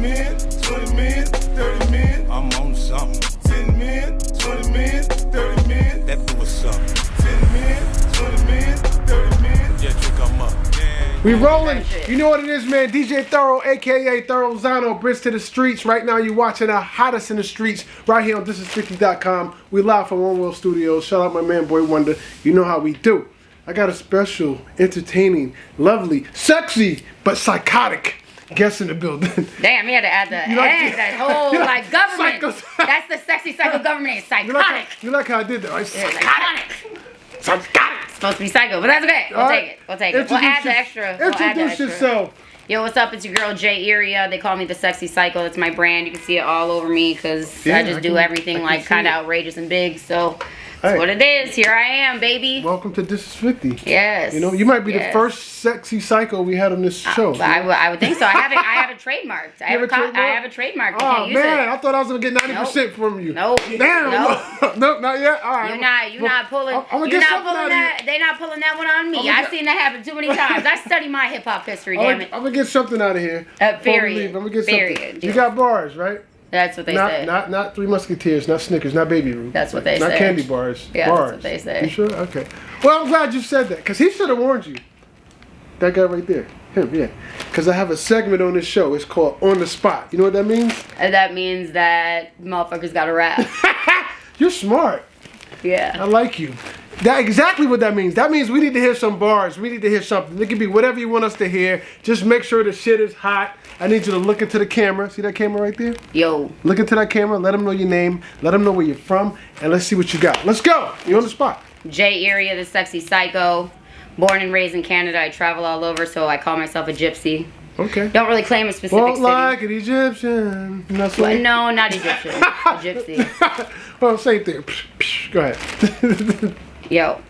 men, 20 men, 30 men. I'm on something. 10 men, 20 men, 30 men. That do what's up. 10 men, 20 men, 30 men. Just come up. We rolling. You know what it is, man. DJthoro, aka Thoro Zano, Brits to the streets. Right now, you're watching the hottest in the streets right here on ThisIs50.com. We live from One World Studios. Shout out my man, Boy Wonder. You know how we do. I got a special, entertaining, lovely, sexy, but psychotic guest in the building. Damn, he had to add the that whole like government. That's the sexy psycho government. It's psychotic. You like how I did that, right? Psychotic. Psychotic. It's supposed to be psycho, but that's okay. We'll take it. We'll take it. We'll add the extra. Introduce yourself. Yo, what's up? It's your girl Irja. They call me the sexy psycho. That's my brand. You can see it all over me because I just do everything like kind of outrageous and big. So that's what it is. Here I am, baby. Welcome to This Is 50. Yes. You know, you might be the first sexy psycho we had on this show. I would think so. I have it trademarked. I have a trademark. Oh man, I thought I was gonna get 90% from you. Nope. Damn. Nope, not yet. All right. You're not pulling. They're not pulling that one on me. I've seen that happen too many times. I study my hip hop history. Damn it. I'm gonna get something out of here. Period. I'm gonna get something. Period. You got bars, right? That's what they say. Not Three Musketeers, not Snickers, not Baby Ruth. That's what they say. Not candy bars. Yeah, bars. that's what they say. You sure? Okay. Well, I'm glad you said that, because he should have warned you. That guy right there. Him, yeah. Because I have a segment on this show. It's called On the Spot. You know what that means? That means that motherfuckers got to rap. You're smart. Yeah. I like you. That's exactly what that means. That means we need to hear some bars. We need to hear something. It can be whatever you want us to hear. Just make sure the shit is hot. I need you to look into the camera. See that camera right there? Yo. Look into that camera. Let them know your name. Let them know where you're from. And let's see what you got. Let's go. You're on the spot. Irja, the sexy psycho. Born and raised in Canada. I travel all over, so I call myself a gypsy. Okay. Don't really claim a specific Walk city. like an Egyptian. No, not Egyptian. A gypsy. Well, same thing. Go ahead. Yo.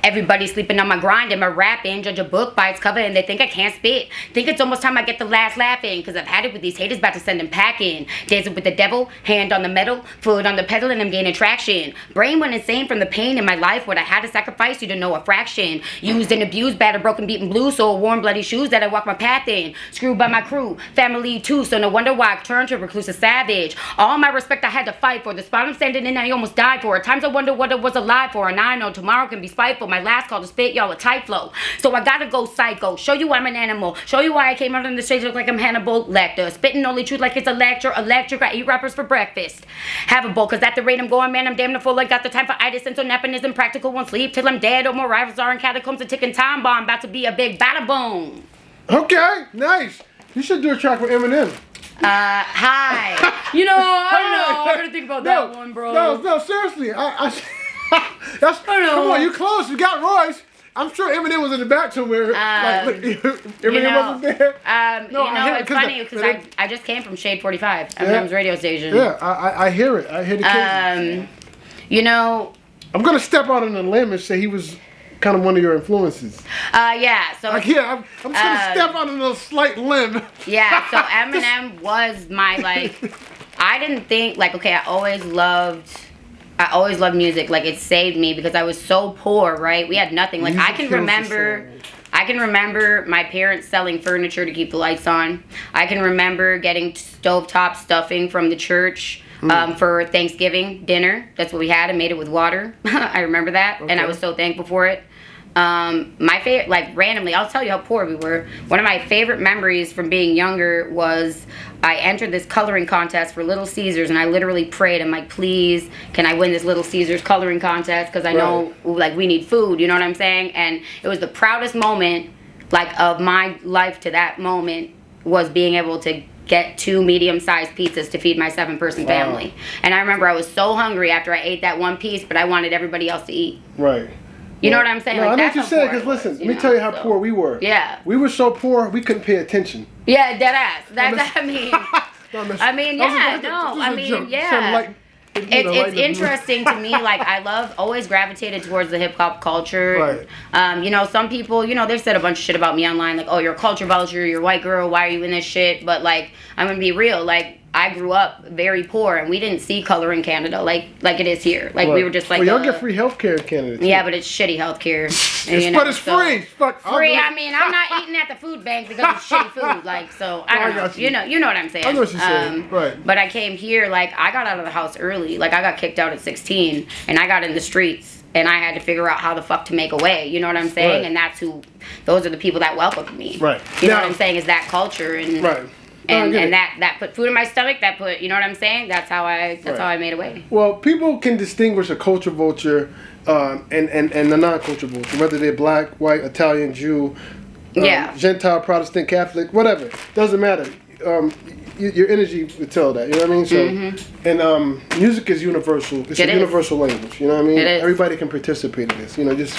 Everybody sleeping on my grind and my rapping. Judge a book by its cover and they think I can't spit. Think it's almost time I get the last laughing. Cause I've had it with these haters about to send them packing. Dancing with the devil, hand on the metal, foot on the pedal and I'm gaining traction. Brain went insane from the pain in my life. What I had to sacrifice, you don't know a fraction. Used and abused, battered, broken, beaten blue. So worn bloody shoes that I walk my path in. Screwed by my crew, family too. So no wonder why I turned to a reclusive savage. All my respect I had to fight for. The spot I'm standing in I almost died for. At times I wonder what I was alive for. And I know tomorrow can be spiteful. My last call to spit, y'all a tight flow. So I gotta go psycho. Show you I'm an animal. Show you why I came out on the stage look like I'm Hannibal Lecter. Spitting only truth like it's a lecture. Electric, I eat rappers for breakfast. Have a bowl, cause at the rate I'm going, man, I'm damn near full. I got the time for itis and so napping isn't practical. Won't sleep till I'm dead. Or more rivals are in catacombs. A ticking time bomb. About to be a big bada boom. Okay, nice. You should do a track with Eminem. Hi. You know, I don't know. I gotta think about that one, bro. No, seriously. Come on, you close. You got Royce. I'm sure Eminem was in the back somewhere. Eminem wasn't there. It's funny because I just came from Shade 45, Eminem's radio station. Yeah, I hear it. I hear the kids. You know, I'm gonna step out on a limb and say he was kind of one of your influences. Yeah. So I'm just gonna step out on a slight limb. Yeah. So Eminem was my I didn't think okay. I always loved music. Like it saved me because I was so poor, right? We had nothing. Like I can remember my parents selling furniture to keep the lights on. I can remember getting stovetop stuffing from the church for Thanksgiving dinner. That's what we had. I made it with water. I remember that, and I was so thankful for it. My favorite, randomly, I'll tell you how poor we were. One of my favorite memories from being younger was I entered this coloring contest for Little Caesars, and I literally prayed. I'm like, please, can I win this Little Caesars coloring contest? Because I know, we need food. You know what I'm saying? And it was the proudest moment, of my life to that moment was being able to get 2 medium-sized pizzas to feed my 7-person family. And I remember I was so hungry after I ate that one piece, but I wanted everybody else to eat. Right. You know what I'm saying? No, I know what you said, because listen, let me tell you how poor we were. Yeah. We were so poor, we couldn't pay attention. Yeah, dead ass. It's interesting to me. I always gravitated towards the hip hop culture. Right. Some people, they've said a bunch of shit about me online, oh, you're a culture vulture, you're a white girl, why are you in this shit? But I'm gonna be real, I grew up very poor, and we didn't see color in Canada like it is here. Like we were just like, well, y'all get free healthcare in Canada too. Yeah, but it's shitty healthcare. But it's free. Fuck, free. I mean, I'm not eating at the food bank because it's shitty food. Like, so I don't know. You know what I'm saying. I know what you're saying. Right. But I came here, like, I got out of the house early. Like, I got kicked out at 16, and I got in the streets, and I had to figure out how the fuck to make a way. You know what I'm saying? Right. And those are the people that welcomed me. Right. You know what I'm saying? Is that culture and right. And that put food in my stomach. That put, you know what I'm saying? That's how I made a way. Well, people can distinguish a culture vulture and a non-culture vulture, whether they're black, white, Italian, Jew, Gentile, Protestant, Catholic, whatever. Doesn't matter. Your energy would tell that. You know what I mean? So, and music is universal. It's a universal language. You know what I mean? It is. Everybody can participate in this. You know, just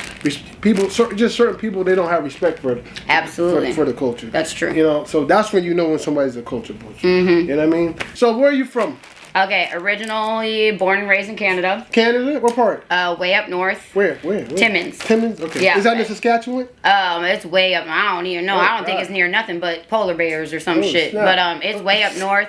certain people, they don't have respect for absolutely for the culture. That's true. You know, so that's when you know when somebody's a culture vulture. You know what I mean? So where are you from? Okay, originally born and raised in Canada. Canada? What part? Way up north. Where? Timmins. Timmins? Okay. Yeah. Is that in Saskatchewan? It's way up. I don't even know. I don't think it's near nothing but polar bears or some shit. Snap. But it's way up north.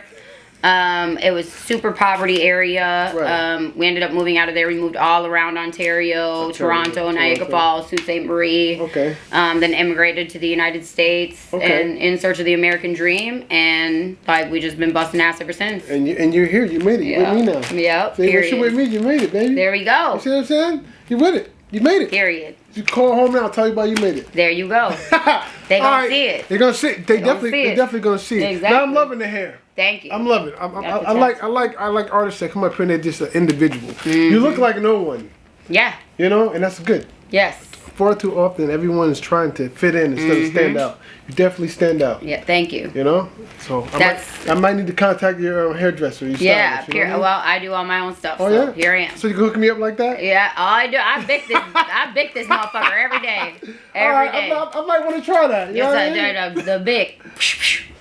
It was super poverty area. Right. We ended up moving out of there. We moved all around Ontario, Toronto, Niagara Falls, Sault Ste. Marie. Okay. Then immigrated to the United States and in search of the American dream, and like we just been busting ass ever since. And you're here. You made it. You're with me now. Yep. See, once you're with me, you made it, baby. There we go. You see what I'm saying? You with it. You made it. Period. You call home now. I'll tell you about you made it. There you go. They gonna see it. They're gonna see it. They're definitely gonna see it. Exactly. Now I'm loving the hair. Thank you. I'm loving it. I like artists that come up here and they're just an individual. You look like no one. Yeah. You know, and that's good. Yes. Far too often, everyone is trying to fit in instead of stand out. You definitely stand out. Yeah, thank you. You know, so I might need to contact your hairdresser. Your stylist, you know what I mean? Well, I do all my own stuff. Oh, so yeah? Here I am. So you can hook me up like that? Yeah, all I do, I bick this motherfucker every day. Every day. I might want to try that. You know what I mean? The bick.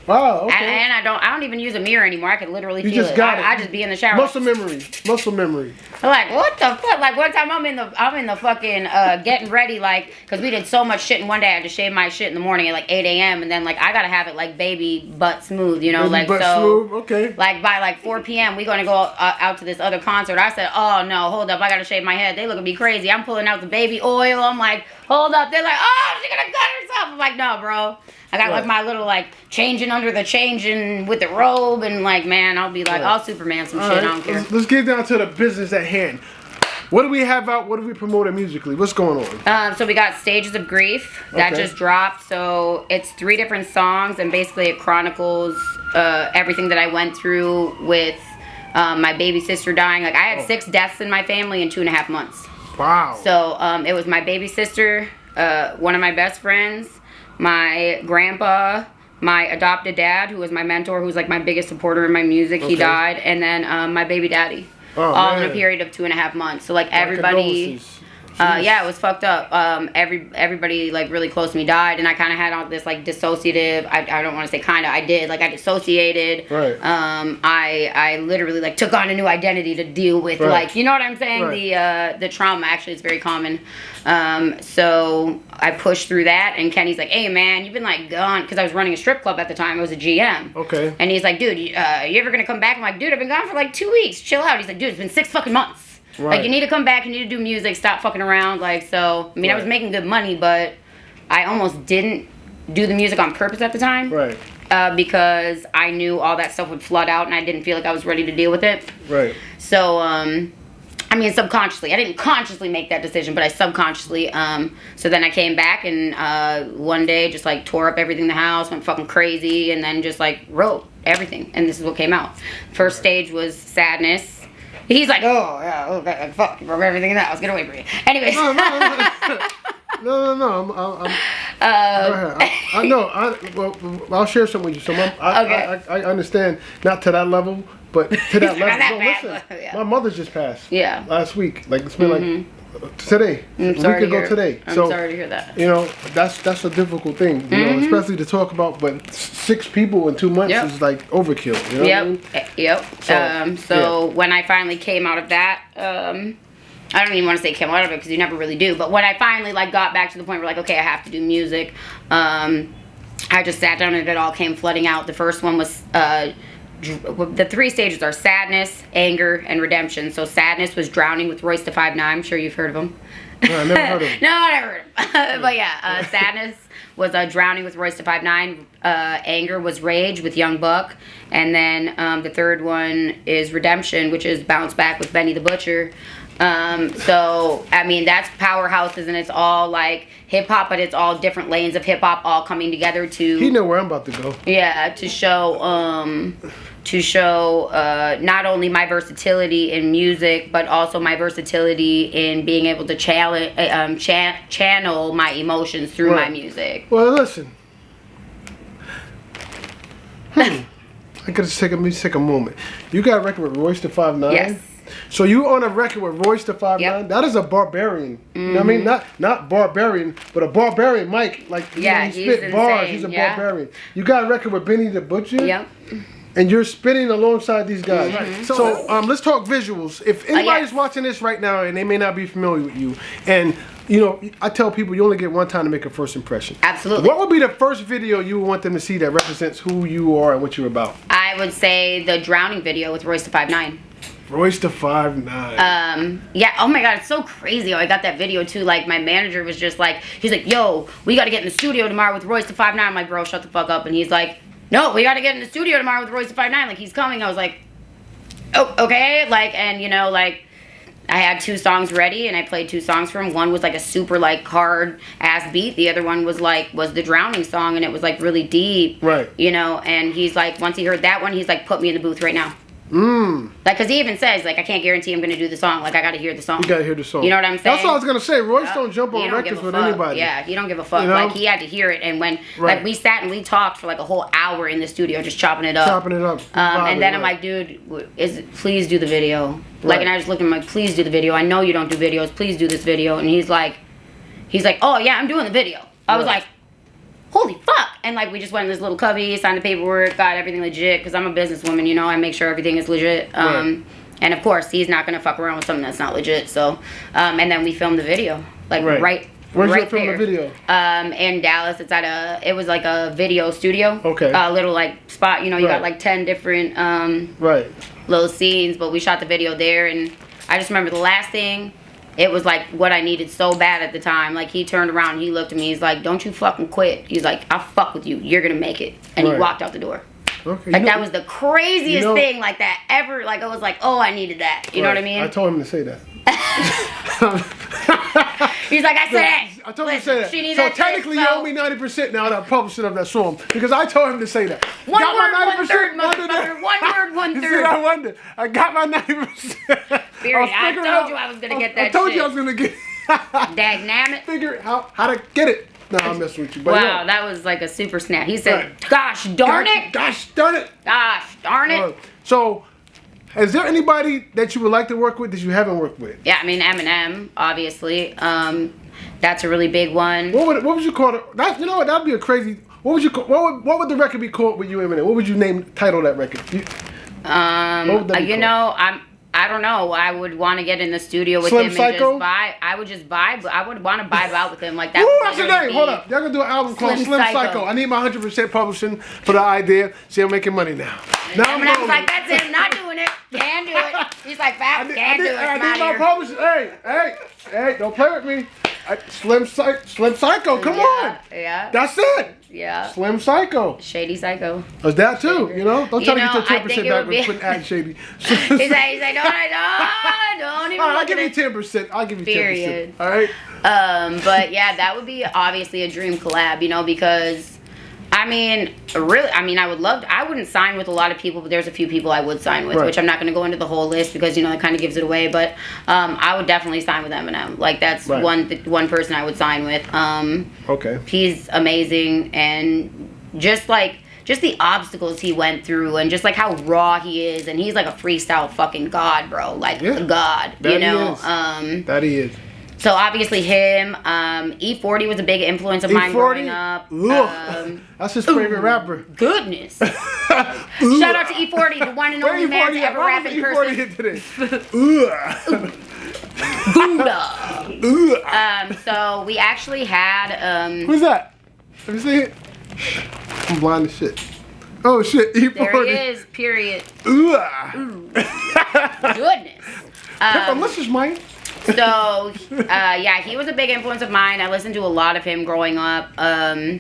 Wow. Okay. And I don't even use a mirror anymore. I can literally feel just it. got it. I just be in the shower. Muscle memory. I'm like, what the fuck? Like one time I'm in the fucking getting ready, like, cause we did so much shit in one day. I had to shave my shit in the morning at like 8 a.m. and then like I gotta have it like baby butt smooth, you know, baby like butt so. Smooth. Okay. Like by like 4 p.m. we gonna go out to this other concert. I said, oh no, hold up, I gotta shave my head. They look at me crazy. I'm pulling out the baby oil. I'm like, hold up. They're like, oh, she's gonna cut herself. I'm like, no, bro. I got like my little like changing under the changing with the robe and like, man, I'll be like, I'll Superman some shit. I don't care. Let's get down to the business at hand. What do we have out? What do we promote musically? What's going on? So we got Stages of Grief that just dropped. So it's 3 different songs and basically it chronicles everything that I went through with my baby sister dying. Like I had 6 deaths in my family in 2.5 months. Wow. So it was my baby sister, one of my best friends, my grandpa, my adopted dad, who was my mentor, who was like my biggest supporter in my music. He died, and then my baby daddy. All in a period of 2.5 months. So like everybody, yeah, it was fucked up. Everybody like really close to me died, and I kind of had all this like dissociative. I don't want to say kind of. I did like I dissociated. Right. I literally like took on a new identity to deal with like, you know what I'm saying? Right. The trauma. Actually, it's very common. So I pushed through that, and Kenny's like, hey man, you've been like gone, because I was running a strip club at the time. I was a GM. Okay. And he's like, dude, you ever gonna come back? I'm like, dude, I've been gone for like 2 weeks. Chill out. He's like, dude, it's been 6 fucking months. Right. Like, you need to come back. You need to do music. Stop fucking around. Like, so I mean, I was making good money, but I almost didn't do the music on purpose at the time. Right. Because I knew all that stuff would flood out, and I didn't feel like I was ready to deal with it. Right. So I mean, subconsciously. I didn't consciously make that decision, but I subconsciously. So then I came back and one day just like tore up everything in the house, went fucking crazy, and then just like wrote everything. And this is what came out. First stage was Sadness. He's like, oh, yeah, okay, fuck, you broke everything in the house. Get away from me. Anyways. No. Go ahead. I know. I'll share something with you. So I understand, not to that level, but to that level. That no, bad, listen, yeah. My mother just passed. Yeah. Last week. Like, it's been like today. I'm a week sorry ago today. I'm so, sorry to hear that. You know, that's a difficult thing, you know, especially to talk about, but 6 people in 2 months is like overkill. You know what I mean? Yep. So when I finally came out of that, I don't even want to say came out of it because you never really do, but when I finally like got back to the point where like, okay, I have to do music, I just sat down and it all came flooding out. The first one was the 3 stages are sadness, anger, and redemption. So sadness was drowning with Royce da 5'9". I'm sure you've heard of him. No, I never heard of him. No, I never heard of him. But yeah, sadness was drowning with Royce da 5'9". Anger was rage with Young Buck. And then the third one is redemption, which is bounce back with Benny the Butcher. So I mean, that's powerhouses, and it's all like hip hop, but it's all different lanes of hip hop all coming together to. He know where I'm about to go. Yeah, to show not only my versatility in music, but also my versatility in being able to channel my emotions through my music. Well, listen. I gotta take a moment. You got a record with Royce da 5'9"? Yes. So you on a record with Royce da 5'9"? Yep. That is a barbarian. You know what I mean? Not barbarian, but a barbarian Mike. Like, he spit insane. bars. He's a barbarian. You got a record with Benny the Butcher? Yep. And you're spitting alongside these guys. Mm-hmm. So let's talk visuals. If anybody's watching this right now and they may not be familiar with you, and you know, I tell people you only get one time to make a first impression. Absolutely. What would be the first video you would want them to see that represents who you are and what you're about? I would say the drowning video with Royce da 5'9". Royce da 5'9". Yeah, oh my god, it's so crazy how I got that video too. Like, my manager was just like, he's like, yo, we gotta get in the studio tomorrow with Royce da 5'9". I'm like, bro, shut the fuck up. And he's like, no, we gotta get in the studio tomorrow with Royce da 5'9". Like, he's coming. I was like, oh, okay. Like, and you know, like, I had 2 songs ready and I played 2 songs for him. One was like a super like hard ass beat. The other one was the drowning song, and it was like really deep. Right. You know, and he's like, once he heard that one, he's like, put me in the booth right now. Like, cause he even says, like, I can't guarantee I'm gonna do the song. Like, I gotta hear the song. You gotta hear the song. You know what I'm saying? That's what I was gonna say. Royce don't jump on records with anybody. Yeah, he don't give a fuck. You know? Like, he had to hear it, and when like we sat and we talked for like a whole hour in the studio just chopping it up. And then I'm like, dude, please do the video. Like, and I just looked at him like, please do the video. I know you don't do videos. Please do this video. And he's like, oh yeah, I'm doing the video. I was like, holy fuck. And like, we just went in this little cubby, signed the paperwork, got everything legit, because I'm a businesswoman, you know, I make sure everything is legit. And of course, he's not gonna fuck around with something that's not legit. So and then we filmed the video, like Where's you film the video? In Dallas. It was like a video studio. Okay. A little like spot, you know, you got like 10 different little scenes, but we shot the video there. And I just remember the last thing, it was like what I needed so bad at the time. Like, he turned around and he looked at me, he's like, don't you fucking quit. He's like, I'll fuck with you, you're gonna make it. And he walked out the door. Okay. Like, that was the craziest thing like that ever. Like, I was like, oh, I needed that. You know what I mean? I told him to say that. He's like, I said it. I told him to say that. So technically, you owe me 90% now that I'm publishing of that song, because I told him to say that. One word, 1/3, motherfucker. 1 word, 1/3. You see, I wondered. I got my 90%. Period. I told you I was gonna get that shit. I told you I was gonna get. Dagnammit. Figure how to get it. No, I'm messing with you. But wow, that was like a super snap. He said, gosh darn it. Gosh darn it. Gosh darn it. So, is there anybody that you would like to work with that you haven't worked with? Yeah, I mean, Eminem, obviously. That's a really big one. What would you call it? You know what? That'd be a crazy. What would the record be called with you, Eminem? What would you title that record? You know, I don't know. I would want to get in the studio with Slim him Psycho? and just vibe. I would just vibe. I would want to vibe out with him like that. Ooh, that's the name. Hold up. Y'all gonna do an album called Slim Psycho. I need my 100% publishing for the idea. See, I'm making money now. Now I'm like, that's it. I'm not doing it. Can't do it. He's like, Fab, can't do it. I need my publishing. Hey, don't play with me. Slim Psycho, come on. Yeah. That's it. Yeah. Slim Psycho. Shady Psycho. That's that too, you know? Don't try to get your 10% back with putting ad shady. He's like, don't even I'll give you 10%. I'll give you 10%. Period. All right? But yeah, that would be obviously a dream collab, you know, because I mean, I wouldn't sign with a lot of people, but there's a few people I would sign with, which I'm not going to go into the whole list because, you know, that kind of gives it away. But I would definitely sign with Eminem. Like, that's one person I would sign with. Okay. He's amazing, and just the obstacles he went through, and just like how raw he is, and he's like a freestyle fucking god, bro. Like, a god, you know? That he is. So obviously him, E40 was a big influence of mine growing up. That's his favorite rapper. Goodness. Shout out to E40, the one and only man to ever rap in cursive. Buddha. So we actually had Who's that? Let me see it. I'm blind as shit. Oh shit, E40. There he is. Period. Ooh. Goodness. Delicious, man. So, yeah, he was a big influence of mine. I listened to a lot of him growing up.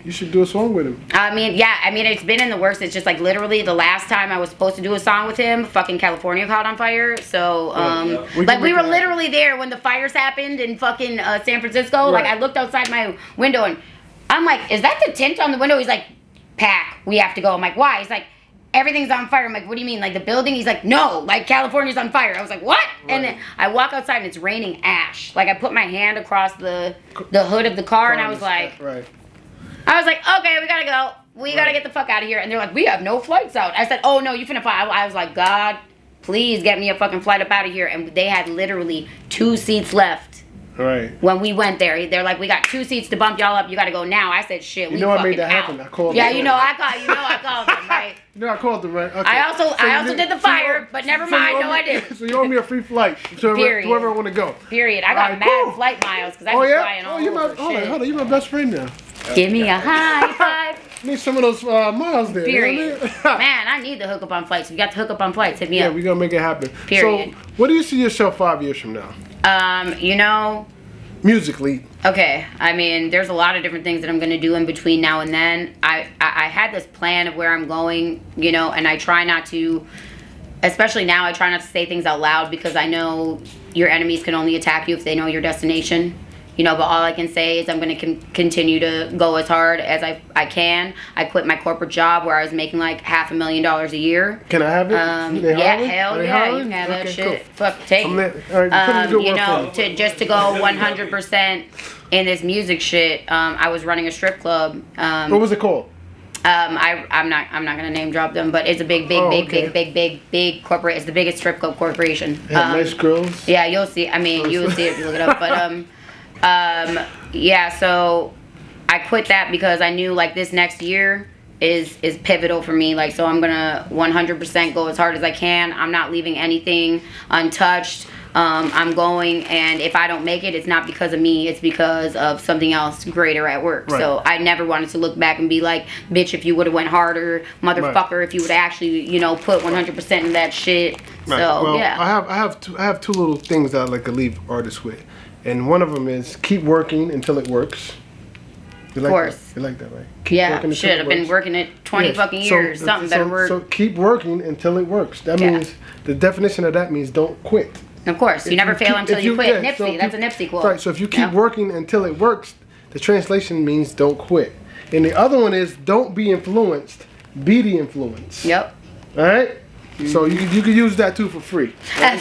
You should do a song with him. I mean, it's been in the works. It's just like literally the last time I was supposed to do a song with him, fucking California caught on fire. So, we were literally there when the fires happened in fucking San Francisco. Right. Like, I looked outside my window and I'm like, is that the tint on the window? He's like, Pack, we have to go. I'm like, why? He's like, everything's on fire. I'm like, what do you mean? Like the building? He's like, no, like California's on fire. I was like, what? Right. And then I walk outside and it's raining ash. Like I put my hand across the hood of the car and I was like, right. Okay, we gotta go. We gotta get the fuck out of here. And they're like, we have no flights out. I said, oh no, you finna fly. I was like, God, please get me a fucking flight up out of here. And they had literally 2 seats left. Right. When we went there, they're like, we got 2 seats to bump y'all up. You gotta go now. I said, shit, we know I fucking made that out. happen. I called yeah, them. I called them, right? I called them, right? Okay. I also did the fire, but never mind. No, I didn't. So you owe me a free flight to whoever I want to go. Period. I got mad flight miles because I've been flying all over. Hold on, you're my best friend now. Give me a high five. Need some of those miles there. Period. You know what I mean? Man, I need the hook up on flights. We got the hook up on flights. Hit me up. Yeah, we're gonna make it happen. Period. So, what do you see yourself 5 years from now? Musically. Okay, I mean, there's a lot of different things that I'm gonna do in between now and then. I had this plan of where I'm going, and I try not to, especially now, I try not to say things out loud because I know your enemies can only attack you if they know your destination. But all I can say is I'm going to continue to go as hard as I can. I quit my corporate job where I was making like $500,000 a year. Can I have it? Yeah, hell yeah, you can have that shit. Cool. Fuck, take it. Just to go 100% in this music shit. I was running a strip club. What was it called? I'm not gonna name drop them, but it's a big corporate. It's the biggest strip club corporation. Nice girls. Yeah, you'll see. I mean, you will see it if you look it up. But yeah, so I quit that because I knew like this next year is pivotal for me. Like, so I'm gonna 100% go as hard as I can. I'm not leaving anything untouched. I'm going, and if I don't make it, it's not because of me, it's because of something else greater at work. Right. So I never wanted to look back and be like, bitch, if you would have went harder, motherfucker, right. If you would have actually, put 100% in that shit. Right. So well, yeah. I have two little things that I like to leave artists with. And one of them is keep working until it works. You like of course. That? You like that, right? Keep shit, I've been working it 20 fucking years. Something better work. So keep working until it works. That means, the definition of that means don't quit. Of course. You never fail until you quit. Nipsey, that's a Nipsey quote. Right, so if you keep working until it works, the translation means don't quit. And the other one is don't be influenced, be the influence. Yep. All right? Mm-hmm. So you can use that too for free. Right?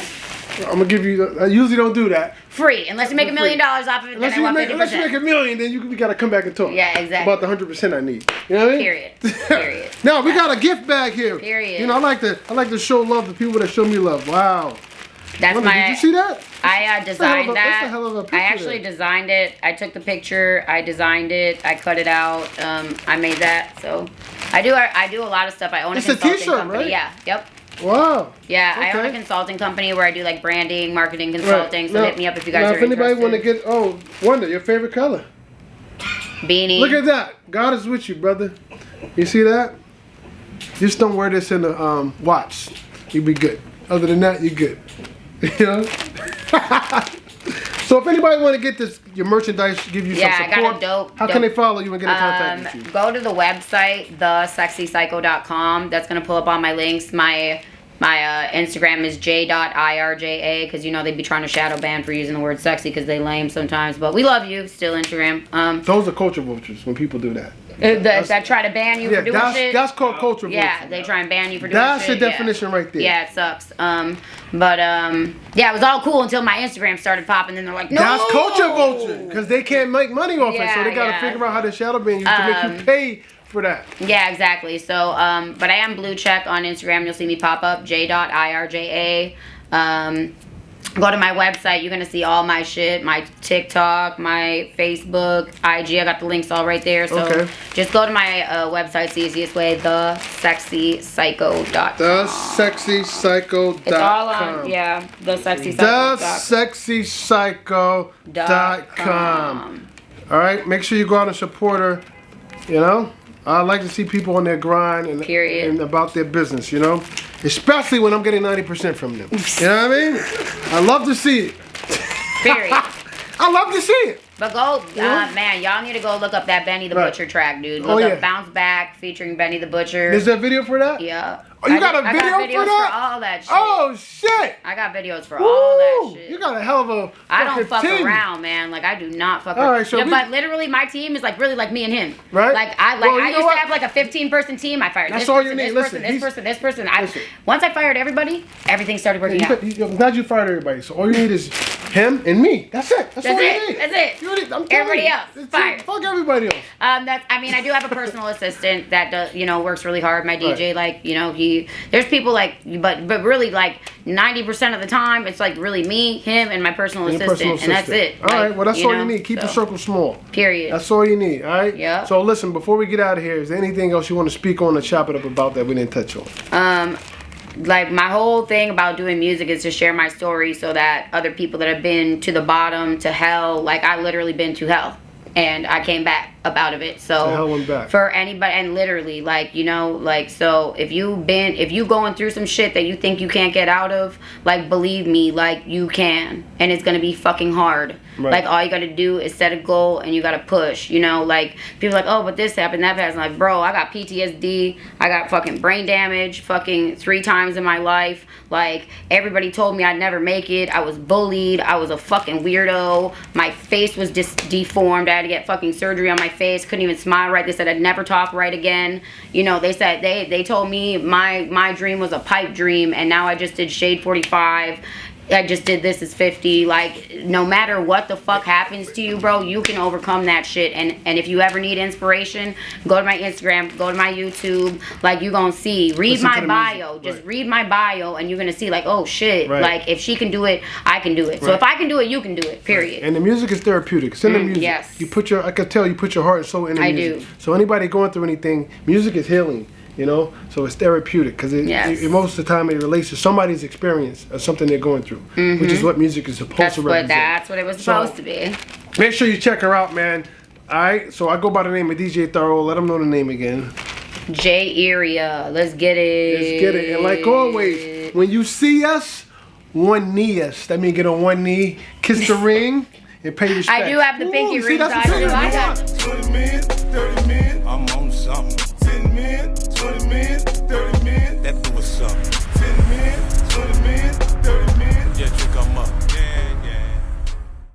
I'm gonna give you. I usually don't do that. Free, unless you make $1 million off of it. Unless you make $1 million, then we gotta come back and talk. Yeah, exactly. About the 100% I need. You know what I mean? Period. Now we got a gift bag here. Period. I like to show love to people that show me love. Wow. That's Did you see that? I designed that. That's a hell of a picture. I actually designed it. I took the picture. I designed it. I cut it out. I made that. So I do a lot of stuff. I own a consulting company. Right? Yeah. Yep. Wow. Yeah, okay. I own a consulting company where I do like branding, marketing, consulting. Right. So hit me up if you guys are interested. If anybody want to get, Wonder, your favorite color? Beanie. Look at that. God is with you, brother. You see that? Just don't wear this in the watch. You'll be good. Other than that, you're good. So if anybody want to get your merchandise, give you some support. I got a dope. How can they follow you and get in contact with you? Go to the website, thesexypsycho.com. That's gonna pull up all my links. My Instagram is j.irja because they'd be trying to shadow ban for using the word sexy because they lame sometimes. But we love you, still Instagram. Those are culture vultures when people do that. That try to ban you for doing shit. That's called culture vulture. Yeah, they try and ban you for doing that's shit. That's the definition right there. Yeah, it sucks. Yeah, it was all cool until my Instagram started popping, and they're like, no. That's culture vulture because they can't make money off it, so they got to figure out how to shadow ban you to make you pay for that. Yeah, exactly. So, but I am blue check on Instagram. You'll see me pop up j.irja. Go to my website. You're gonna see all my shit, my TikTok, my Facebook, IG. I got the links all right there. So just go to my website. It's the easiest way. thesexypsycho.com. Thesexypsycho.com. It's all on. Yeah, thesexypsycho.com. All right. Make sure you go out and support her. I like to see people on their grind and, Period. and about their business, you know? Especially when I'm getting 90% from them. You know what I mean? I love to see it. Period. I love to see it. But man, y'all need to go look up that Benny the Butcher track, dude. Look up Bounce Back featuring Benny the Butcher. Is there a video for that? Yeah. Oh, you got a video I got videos for that? for all that shit. Oh, shit. I got videos for all that shit. You got a hell of a I don't fuck team. around, man. Like, I do not fuck All around. right, so but literally, my team is like really like me and him. Right. Like, I used to have like a 15-person team. I fired That's this all person, you need. this person. Once I fired everybody, everything started working out. I'm glad you fired everybody. So all you need is him and me. That's it. That's all you need. That's it. I'm Everybody else, fired. Fuck everybody else. I do have a personal assistant that does, works really hard. My DJ, there's people like, but really like 90% of the time, it's like really me, him, and my personal assistant, and that's it. All right, well that's all you need. Keep the circle small. Period. That's all you need. All right. Yeah. So listen, before we get out of here, is there anything else you want to speak on or chop it up about that we didn't touch on? Like, my whole thing about doing music is to share my story so that other people that have been to the bottom, to hell, like I literally been to hell and I came back up out of it. So hell and back. For anybody, and literally, so if you going through some shit that you think you can't get out of, like, believe me, like, you can, and it's gonna be fucking hard. Right. Like, all you gotta do is set a goal and you gotta push, like, people are like, oh, but this happened, that happened. Like, bro, I got PTSD, I got fucking brain damage fucking 3 times in my life. Like, everybody told me I'd never make it. I was bullied. I was a fucking weirdo. My face was just deformed. I had to get fucking surgery on my face. Couldn't even smile right. They said I'd never talk right again. They said they told me my dream was a pipe dream, and now I just did Shade 45. I just did This Is 50. Like, no matter what the fuck happens to you, bro, you can overcome that shit. And if you ever need inspiration, go to my Instagram, go to my YouTube. Like, you gonna see. Read my bio. Just read my bio, and you're gonna see, like, oh shit. Right. Like, if she can do it, I can do it. So if I can do it, you can do it. Period. And the music is therapeutic. It's in the music. Yes. I could tell you put your heart and soul in the music. do. So anybody going through anything, music is healing. So it's therapeutic because most of the time it relates to somebody's experience or something they're going through, which is what music is supposed to represent. That's what it was supposed to be. Make sure you check her out, man. All right, so I go by the name of DJthoro. Let them know the name again. Irja. Let's get it. Let's get it. And like always, when you see us, one knee us. That means get on one knee, kiss the ring, and pay respect. I do have the pinky ring, so I do. I got 20 million,